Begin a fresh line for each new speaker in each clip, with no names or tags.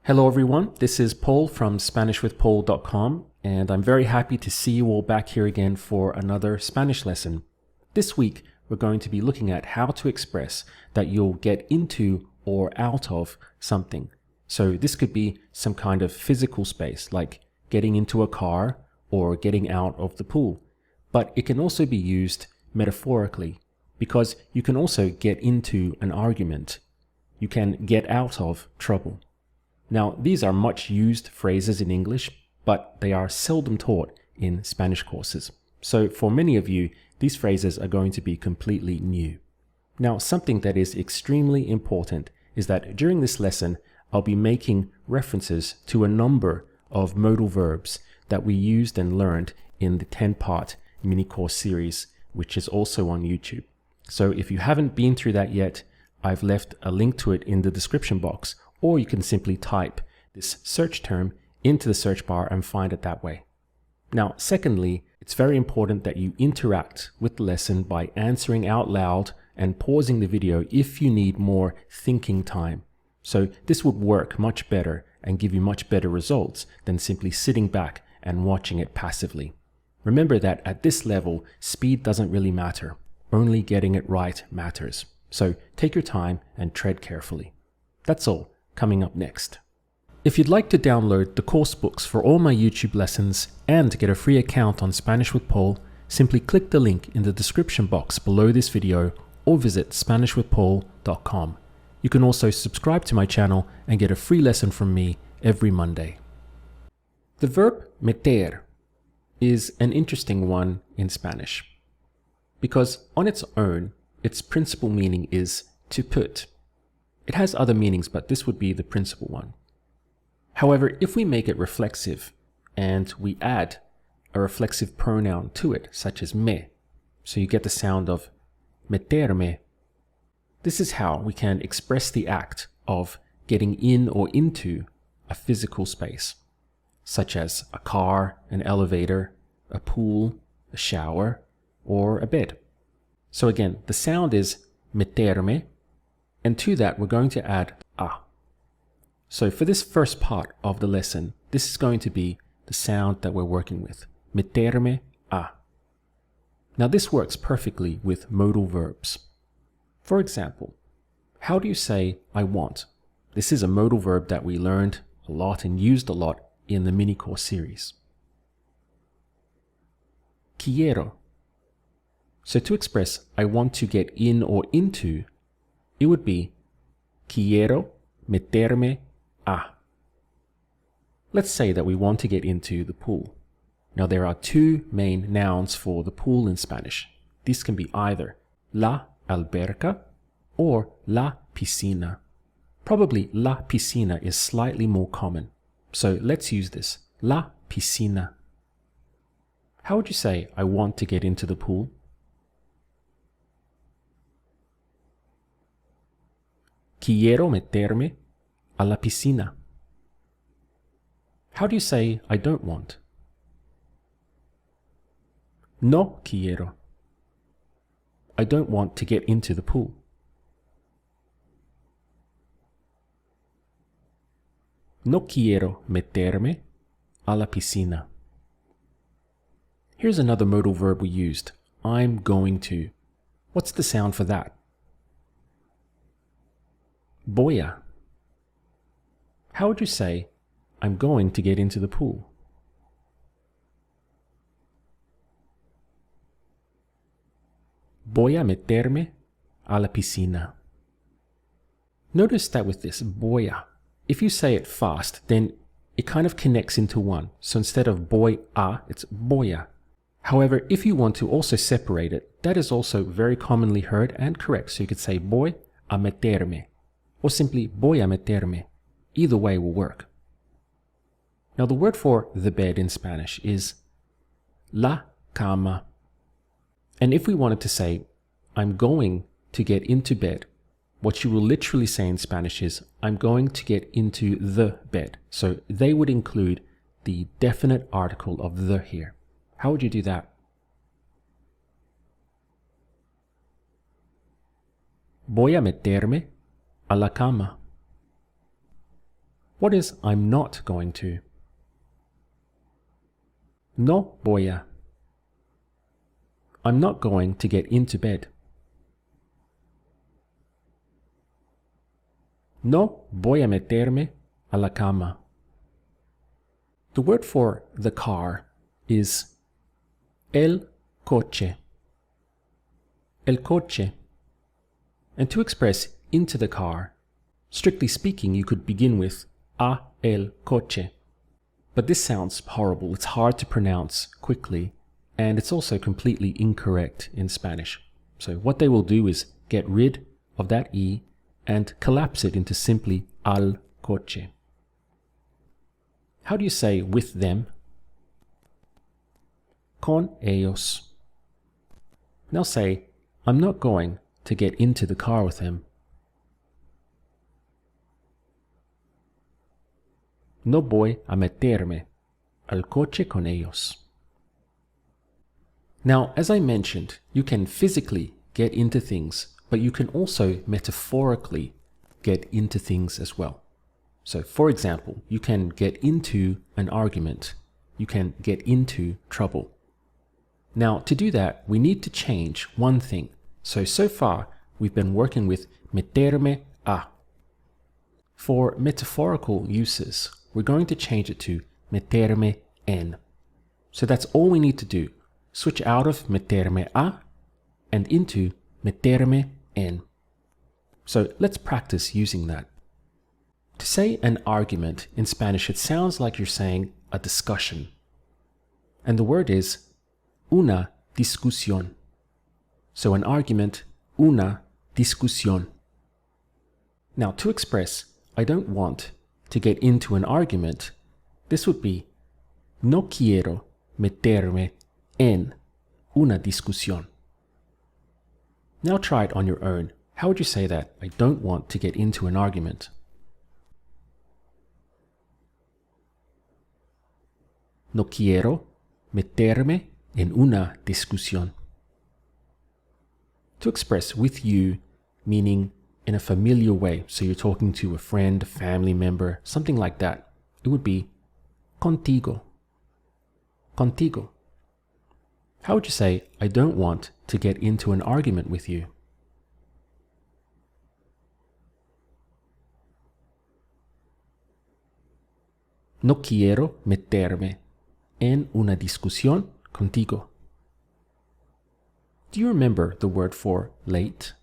Hello everyone, this is Paul from SpanishWithPaul.com, and I'm very happy to see you all back here again for another Spanish lesson. This week we're going to be looking at how to express that you'll get into or out of something. So this could be some kind of physical space, like getting into a car or getting out of the pool. But it can also be used metaphorically, because you can also get into an argument. You can get out of trouble. Now, these are much used phrases in English, but they are seldom taught in Spanish courses. So for many of you, these phrases are going to be completely new. Now, something that is extremely important is that during this lesson, I'll be making references to a number of modal verbs that we used and learned in the 10-part mini course series, which is also on YouTube. So if you haven't been through that yet, I've left a link to it in the description box, or you can simply type this search term into the search bar and find it that way. Now, secondly, it's very important that you interact with the lesson by answering out loud and pausing the video if you need more thinking time. So this would work much better and give you much better results than simply sitting back and watching it passively. Remember that at this level, speed doesn't really matter. Only getting it right matters. So take your time and tread carefully. That's all. Coming up next. If you'd like to download the course books for all my YouTube lessons and get a free account on Spanish with Paul, simply click the link in the description box below this video or visit SpanishWithPaul.com. You can also subscribe to my channel and get a free lesson from me every Monday. The verb meter is an interesting one in Spanish because on its own, its principal meaning is to put. It has other meanings, but this would be the principal one. However, if we make it reflexive and we add a reflexive pronoun to it, such as me, so you get the sound of meterme, this is how we can express the act of getting in or into a physical space, such as a car, an elevator, a pool, a shower, or a bed. So again, the sound is meterme, and to that, we're going to add a. So for this first part of the lesson, this is going to be the sound that we're working with. Meterme a. Now this works perfectly with modal verbs. For example, how do you say I want? This is a modal verb that we learned a lot and used a lot in the mini course series. Quiero. So to express I want to get in or into, it would be quiero meterme a. Let's say that we want to get into the pool. Now there are two main nouns for the pool in Spanish. These can be either la alberca or la piscina. Probably la piscina is slightly more common. So let's use this. La piscina. How would you say I want to get into the pool? Quiero meterme a la piscina. How do you say I don't want? No quiero. I don't want to get into the pool. No quiero meterme a la piscina. Here's another modal verb we used. I'm going to. What's the sound for that? Voy a. How would you say, I'm going to get into the pool? Voy a meterme a la piscina. Notice that with this, voy a, if you say it fast, then it kind of connects into one. So instead of voy a, it's voy a. However, if you want to also separate it, that is also very commonly heard and correct. So you could say voy a meterme. Or simply voy a meterme. Either way will work. Now the word for the bed in Spanish is la cama. And if we wanted to say, I'm going to get into bed, what you will literally say in Spanish is, I'm going to get into the bed. So they would include the definite article of the here. How would you do that? Voy a meterme a la cama. What is I'm not going to? No voy a. I'm not going to get into bed. No voy a meterme a la cama. The word for the car is el coche. El coche. And to express into the car, strictly speaking, you could begin with a el coche. But this sounds horrible. It's hard to pronounce quickly, and it's also completely incorrect in Spanish. So what they will do is get rid of that E and collapse it into simply al coche. How do you say with them? Con ellos. Now say, I'm not going to get into the car with him. No voy a meterme al coche con ellos. Now, as I mentioned, you can physically get into things, but you can also metaphorically get into things as well. So, for example, you can get into an argument. You can get into trouble. Now, to do that, we need to change one thing. So far, we've been working with meterme a. For metaphorical uses, we're going to change it to meterme en. So that's all we need to do. Switch out of meterme a and into meterme en. So let's practice using that. To say an argument in Spanish, it sounds like you're saying a discussion. And the word is una discusión. So an argument, una discusión. Now to express, I don't want to get into an argument, this would be no quiero meterme en una discusión. Now try it on your own. How would you say that? I don't want to get into an argument. No quiero meterme en una discusión. To express with you, meaning in a familiar way, so you're talking to a friend, a family member, something like that, it would be contigo. Contigo. How would you say, I don't want to get into an argument with you? No quiero meterme en una discusión contigo. Do you remember the word for late?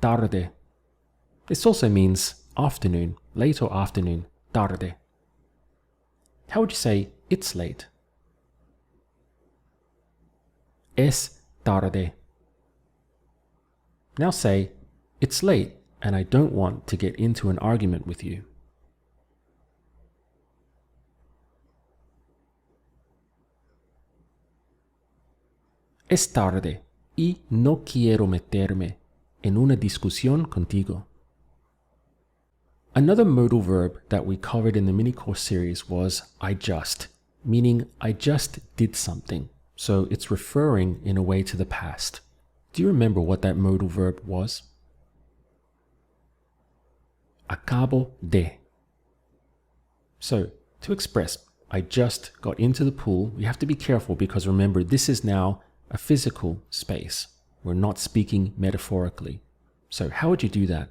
Tarde. This also means afternoon, late or afternoon, tarde. How would you say it's late? Es tarde. Now say, it's late and I don't want to get into an argument with you. Es tarde y no quiero meterme en una discusión contigo. Another modal verb that we covered in the mini course series was I just, meaning I just did something. So it's referring in a way to the past. Do you remember what that modal verb was? Acabo de. So to express I just got into the pool, we have to be careful because remember this is now a physical space. We're not speaking metaphorically. So how would you do that?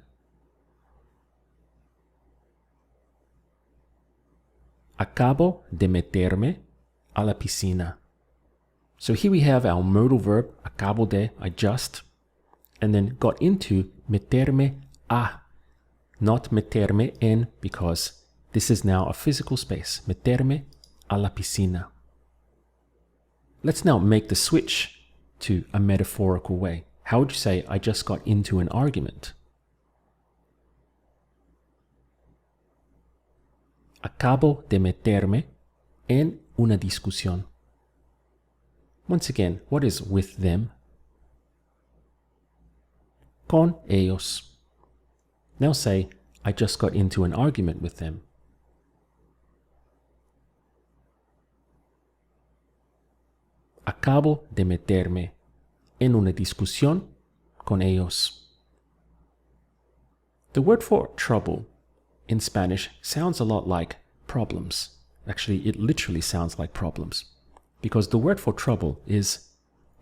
Acabo de meterme a la piscina. So here we have our modal verb, acabo de, I just, and then got into meterme a, not meterme en, because this is now a physical space, meterme a la piscina. Let's now make the switch to a metaphorical way. How would you say, I just got into an argument? Acabo de meterme en una discusión. Once again, what is with them? Con ellos. Now say, I just got into an argument with them. Acabo de meterme en una discusión con ellos. The word for trouble in Spanish sounds a lot like problems. Actually, it literally sounds like problems because the word for trouble is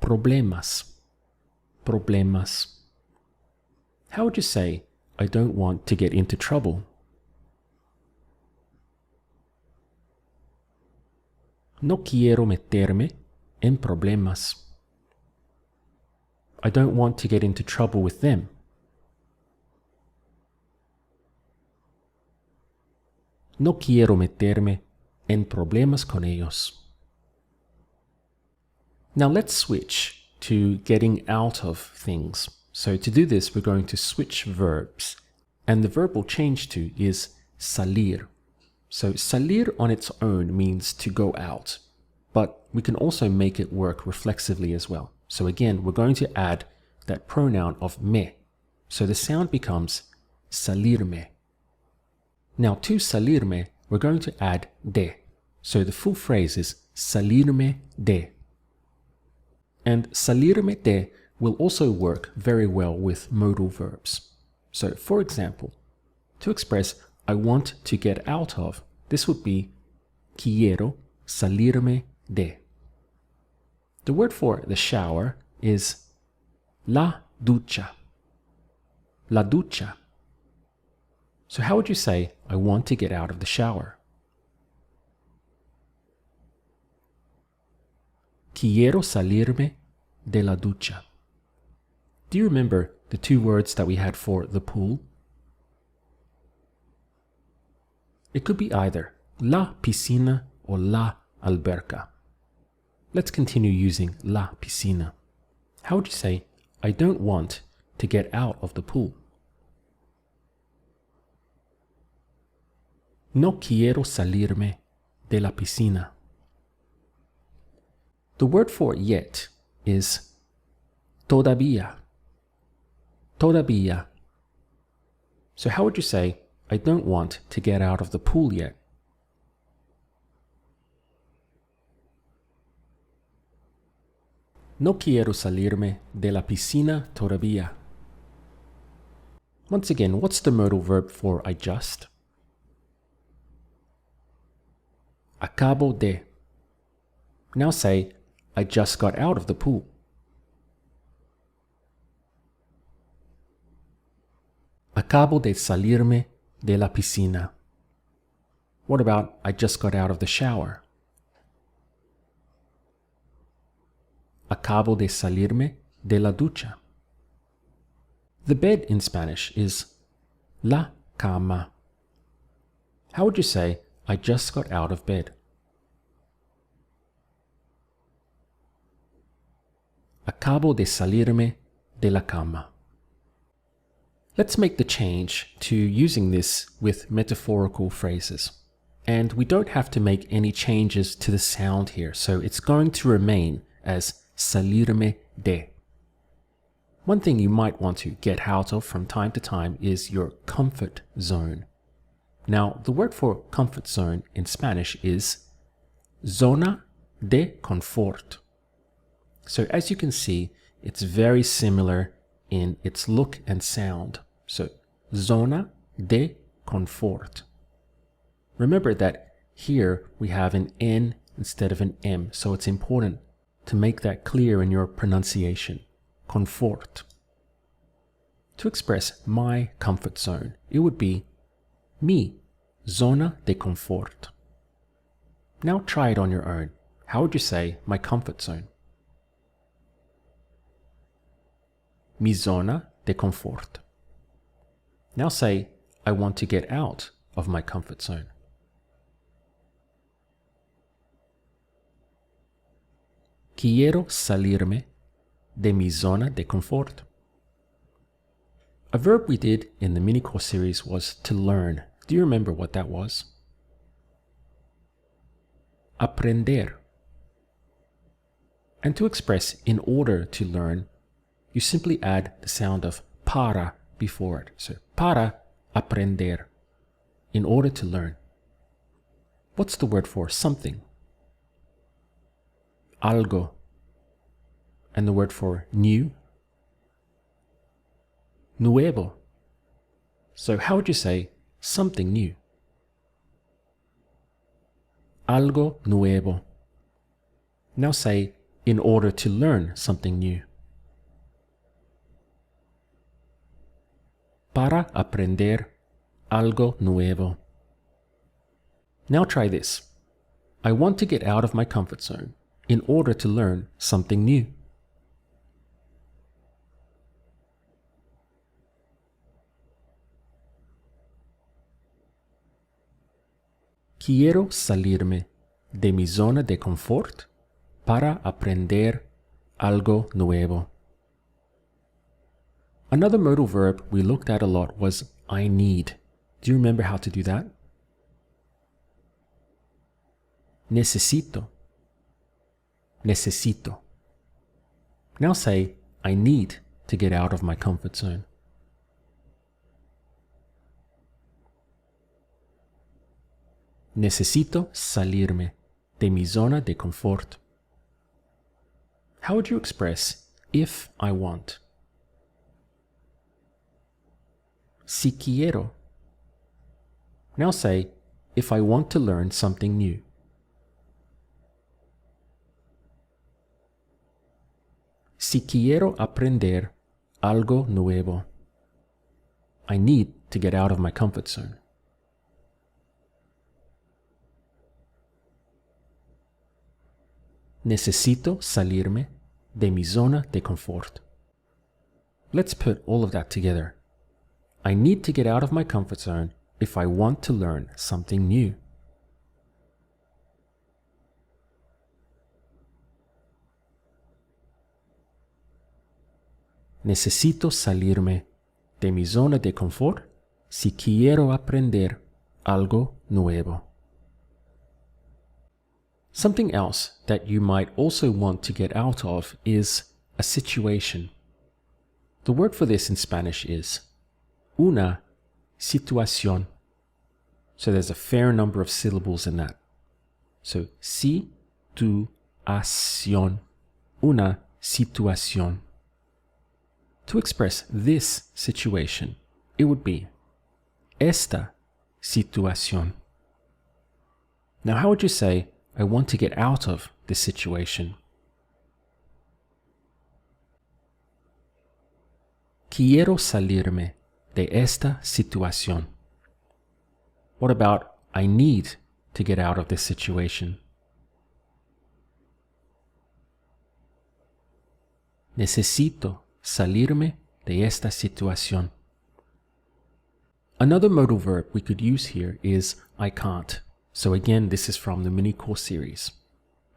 problemas. Problemas. How would you say, I don't want to get into trouble? No quiero meterme en problemas. I don't want to get into trouble with them. No quiero meterme en problemas con ellos. Now let's switch to getting out of things. So to do this, we're going to switch verbs. And the verb we'll change to is salir. So salir on its own means to go out, but we can also make it work reflexively as well. So again, we're going to add that pronoun of me. So the sound becomes salirme. Now to salirme, we're going to add de. So the full phrase is salirme de. And salirme de will also work very well with modal verbs. So for example, to express I want to get out of, this would be quiero salirme de. The word for the shower is la ducha. La ducha. So how would you say, I want to get out of the shower? Quiero salirme de la ducha. Do you remember the two words that we had for the pool? It could be either la piscina or la alberca. Let's continue using la piscina. How would you say, I don't want to get out of the pool? No quiero salirme de la piscina. The word for yet is todavía. Todavía. So how would you say, I don't want to get out of the pool yet? No quiero salirme de la piscina todavía. Once again, what's the modal verb for I just? Acabo de. Now say, I just got out of the pool. Acabo de salirme de la piscina. What about I just got out of the shower? Acabo de salirme de la ducha. The bed in Spanish is la cama. How would you say, I just got out of bed? Acabo de salirme de la cama. Let's make the change to using this with metaphorical phrases. And we don't have to make any changes to the sound here, so it's going to remain as salirme de. One thing you might want to get out of from time to time is your comfort zone. Now, the word for comfort zone in Spanish is zona de confort. So as you can see, it's very similar in its look and sound. So, zona de confort. Remember that here we have an N instead of an M, so it's important to make that clear in your pronunciation. Confort. To express my comfort zone, it would be mi zona de confort. Now try it on your own. How would you say my comfort zone? Mi zona de confort. Now say, I want to get out of my comfort zone. Quiero salirme de mi zona de confort. A verb we did in the mini course series was to learn. Do you remember what that was? Aprender. And to express in order to learn, you simply add the sound of para before it. So, para aprender, in order to learn. What's the word for something? Algo. And the word for new? Nuevo. So how would you say something new? Algo nuevo. Now say in order to learn something new. Para aprender algo nuevo. Now try this. I want to get out of my comfort zone in order to learn something new. Quiero salirme de mi zona de confort para aprender algo nuevo. Another modal verb we looked at a lot was I need. Do you remember how to do that? Necesito. Necesito. Now say, I need to get out of my comfort zone. Necesito salirme de mi zona de confort. How would you express if I want? Si quiero. Now say, if I want to learn something new. Si quiero aprender algo nuevo. I need to get out of my comfort zone. Necesito salirme de mi zona de confort. Let's put all of that together. I need to get out of my comfort zone if I want to learn something new. Necesito salirme de mi zona de confort si quiero aprender algo nuevo. Something else that you might also want to get out of is a situation. The word for this in Spanish is una situación. So there's a fair number of syllables in that. So situación, una situación. To express this situation, it would be esta situación. Now, how would you say, I want to get out of this situation? Quiero salirme de esta situación. What about, I need to get out of this situation? Necesito salirme de esta situación. Another modal verb we could use here is I can't. So again, this is from the mini course series.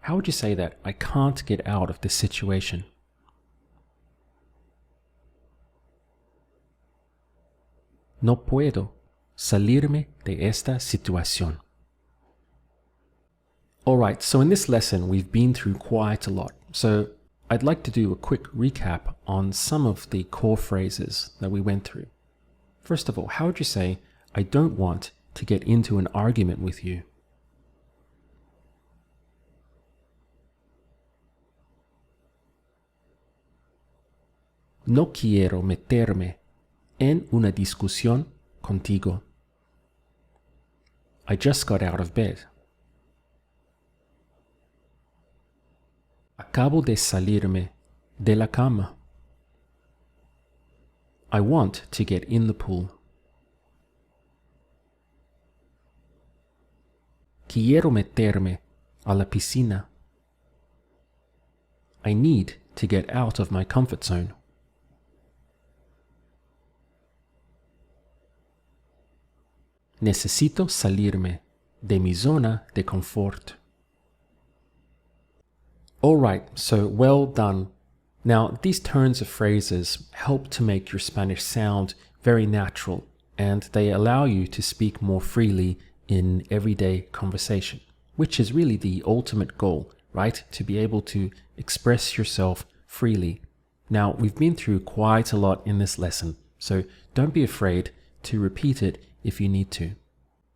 How would you say that? I can't get out of this situation. No puedo salirme de esta situación. Alright, so in this lesson we've been through quite a lot. So I'd like to do a quick recap on some of the core phrases that we went through. First of all, how would you say, I don't want to get into an argument with you? No quiero meterme en una discusión contigo. I just got out of bed. Acabo de salirme de la cama. I want to get in the pool. Quiero meterme a la piscina. I need to get out of my comfort zone. Necesito salirme de mi zona de confort. Alright, so well done. Now, these turns of phrases help to make your Spanish sound very natural, and they allow you to speak more freely in everyday conversation, which is really the ultimate goal, right? To be able to express yourself freely. Now, we've been through quite a lot in this lesson, so don't be afraid to repeat it if you need to.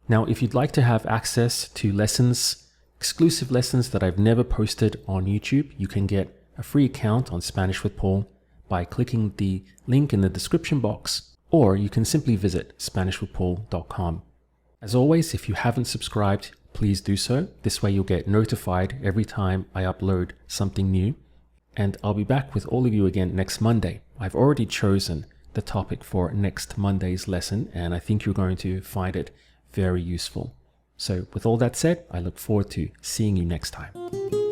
Now, if you'd like to have access to lessons, exclusive lessons that I've never posted on YouTube, you can get a free account on Spanish with Paul by clicking the link in the description box, or you can simply visit SpanishWithPaul.com. As always, if you haven't subscribed, please do so. This way you'll get notified every time I upload something new. And I'll be back with all of you again next Monday. I've already chosen the topic for next Monday's lesson, and I think you're going to find it very useful. So with all that said, I look forward to seeing you next time.